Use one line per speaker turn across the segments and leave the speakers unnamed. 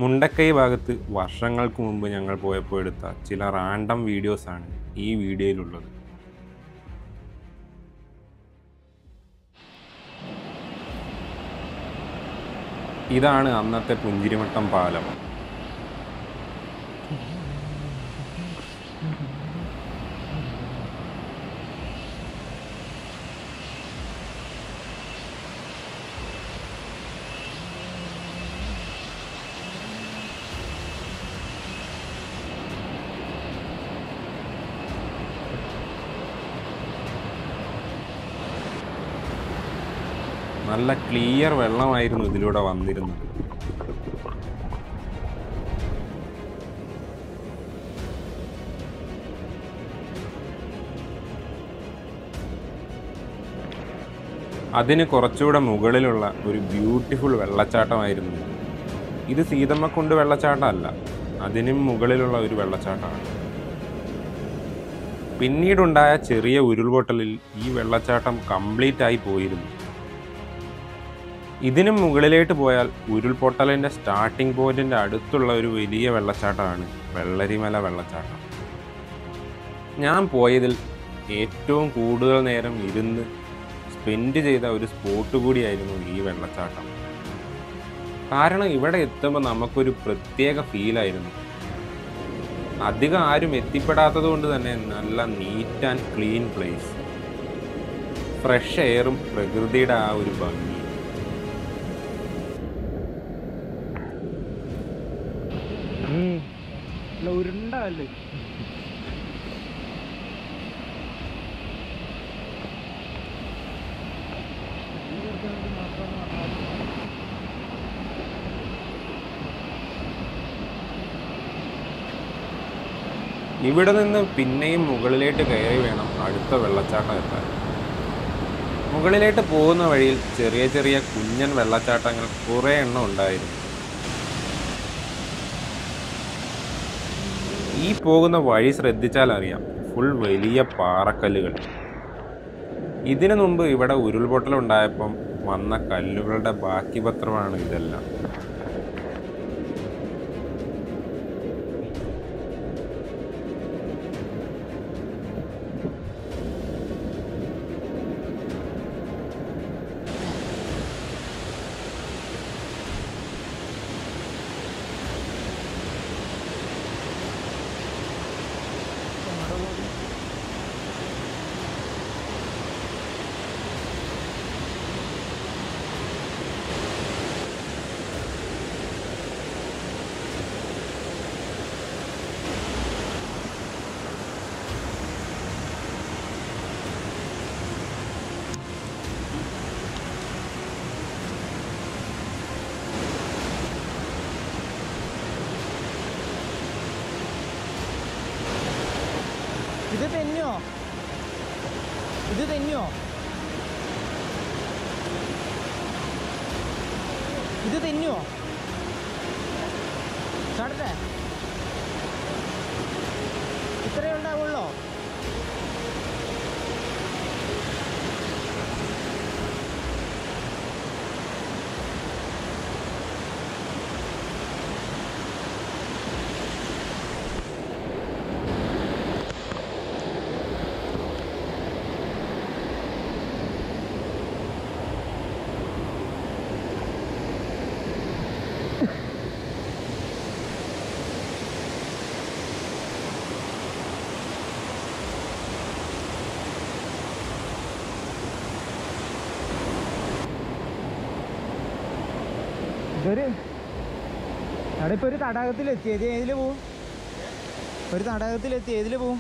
മുണ്ടക്കൈ ഭാഗത്ത് വർഷങ്ങൾക്ക് മുമ്പ് ഞങ്ങൾ പോയപ്പോൾ എടുത്ത ചില റാൻഡം വീഡിയോസാണ് ഈ വീഡിയോയിലുള്ളത്. ഇതാണ് അന്നത്തെ പുഞ്ചിരിമട്ടം പാലം. നല്ല ക്ലിയർ വെള്ളമായിരുന്നു ഇതിലൂടെ വന്നിരുന്നത്. അതിന് കുറച്ചുകൂടെ മുകളിലുള്ള ഒരു ബ്യൂട്ടിഫുൾ വെള്ളച്ചാട്ടമായിരുന്നു ഇത്. സീതമ്മക്കുണ്ട് വെള്ളച്ചാട്ടമല്ല, അതിനും മുകളിലുള്ള ഒരു വെള്ളച്ചാട്ടമാണ്. പിന്നീടുണ്ടായ ചെറിയ ഉരുൾപൊട്ടലിൽ ഈ വെള്ളച്ചാട്ടം കംപ്ലീറ്റ് ആയി പോയിരുന്നു. ഇതിനും മുകളിലേക്ക് പോയാൽ ഉരുൾപൊട്ടലിൻ്റെ സ്റ്റാർട്ടിംഗ് പോയിന്റിൻ്റെ അടുത്തുള്ള ഒരു വലിയ വെള്ളച്ചാട്ടമാണ് വെള്ളരിമല വെള്ളച്ചാട്ടം. ഞാൻ പോയതിൽ ഏറ്റവും കൂടുതൽ നേരം ഇരുന്ന് സ്പെൻഡ് ചെയ്ത ഒരു സ്പോട്ട് കൂടിയായിരുന്നു ഈ വെള്ളച്ചാട്ടം. കാരണം ഇവിടെ എത്തുമ്പോൾ നമുക്കൊരു പ്രത്യേക ഫീലായിരുന്നു. അധികം ആരും എത്തിപ്പെടാത്തത് കൊണ്ട് തന്നെ നല്ല neat and clean place, fresh എയറും പ്രകൃതിയുടെ ആ ഒരു ഭംഗി.
ഉരുണ്ടല്ലേ
ഇവിടെ നിന്ന് പിന്നെയും മുകളിലേക്ക് കയറി വേണം അടുത്ത വെള്ളച്ചാട്ടം എത്താൻ. മുകളിലേക്ക് പോകുന്ന വഴിയിൽ ചെറിയ ചെറിയ കുഞ്ഞൻ വെള്ളച്ചാട്ടങ്ങൾ കുറേ എണ്ണം ഉണ്ടായിരുന്നു. ഈ പോകുന്ന വഴി ശ്രദ്ധിച്ചാൽ അറിയാം, ഫുൾ വലിയ പാറക്കല്ലുകൾ. ഇതിനു മുമ്പ് ഇവിടെ ഉരുൾപൊട്ടലുണ്ടായപ്പം വന്ന കല്ലുകളുടെ ബാക്കി പത്രമാണ് ഇതെല്ലാം.
ഇത് തെന്നോ ചാടട്ടെ? ഇത്രയേ ഉണ്ടാവുള്ളോ? അവിടെ ഇപ്പൊ ഒരു തടാകത്തിലെത്തി. ഏതില് പോവും? ഒരു തടാകത്തിലെത്തി. ഏതില് പോവും?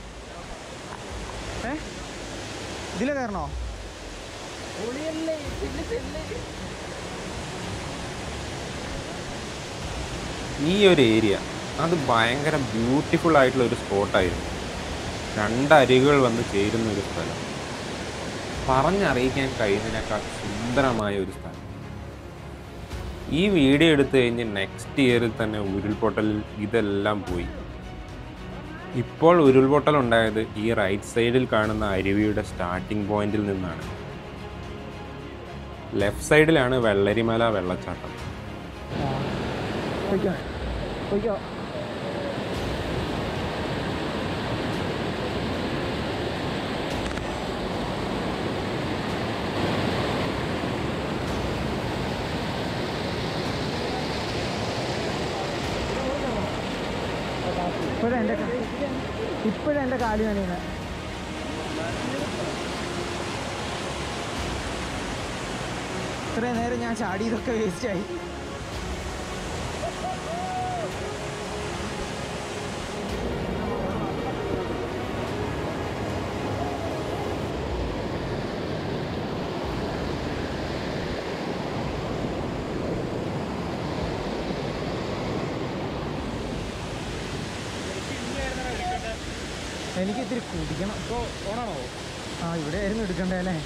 ഇതില് കയറണോ?
ഈ ഒരു ഏരിയ അത് ഭയങ്കര ബ്യൂട്ടിഫുൾ ആയിട്ടുള്ള ഒരു സ്പോട്ടായിരുന്നു. രണ്ടരുകൾ വന്ന് ചേരുന്ന ഒരു സ്ഥലം, പറഞ്ഞറിയിക്കാൻ കഴിയുന്നതിനേക്കാൾ സുന്ദരമായ ഒരു സ്ഥലം. ഈ വീഡിയോ എടുത്തു കഴിഞ്ഞ് നെക്സ്റ്റ് ഇയറിൽ തന്നെ ഉരുൾപൊട്ടലിൽ ഇതെല്ലാം പോയി. ഇപ്പോൾ ഉരുൾപൊട്ടലുണ്ടായത് ഈ റൈറ്റ് സൈഡിൽ കാണുന്ന അരുവിയുടെ സ്റ്റാർട്ടിംഗ് പോയിന്റിൽ നിന്നാണ്. ലെഫ്റ്റ് സൈഡിലാണ് വെള്ളരിമല വെള്ളച്ചാട്ടം.
പോയിക്കോ. ഇപ്പോഴും എൻ്റെ കാല് നനയുന്നത്. ഇത്രയും നേരം ഞാൻ ചാടിയതൊക്കെ വേസ്റ്റായി. എനിക്ക് ഇത്തിരി കുടിക്കണം. ഓണാണോ? ആ, ഇവിടെ ആയിരുന്നു എടുക്കണ്ടേ അല്ലേ?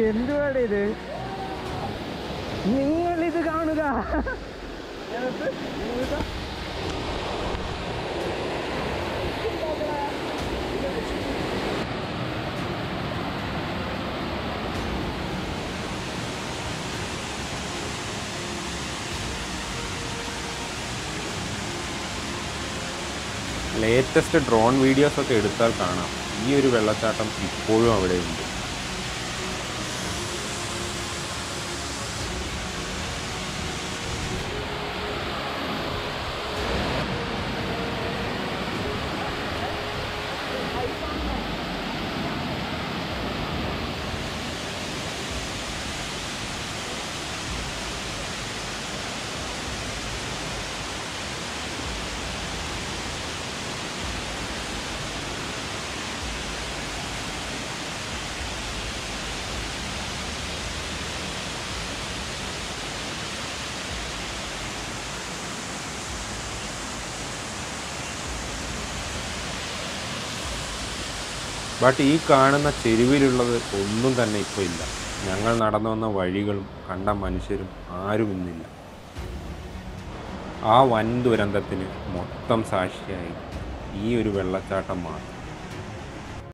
എന്തുവാടെ ഇത്? നിങ്ങളിത് കാണുക.
ലേറ്റസ്റ്റ് ഡ്രോൺ വീഡിയോസൊക്കെ എടുത്താൽ കാണാം ഈ ഒരു വെള്ളച്ചാട്ടം ഇപ്പോഴും അവിടെയുണ്ട്. ബട്ട് ഈ കാണുന്ന ചെരുവിലുള്ളത് ഒന്നും തന്നെ ഇപ്പോൾ ഇല്ല. ഞങ്ങൾ നടന്നു വന്ന വഴികളും കണ്ട മനുഷ്യരും ആരും ഇന്നില്ല. ആ വൻ ദുരന്തത്തിന് മൊത്തം സാക്ഷിയായി ഈ ഒരു വെള്ളച്ചാട്ടം മാത്രം.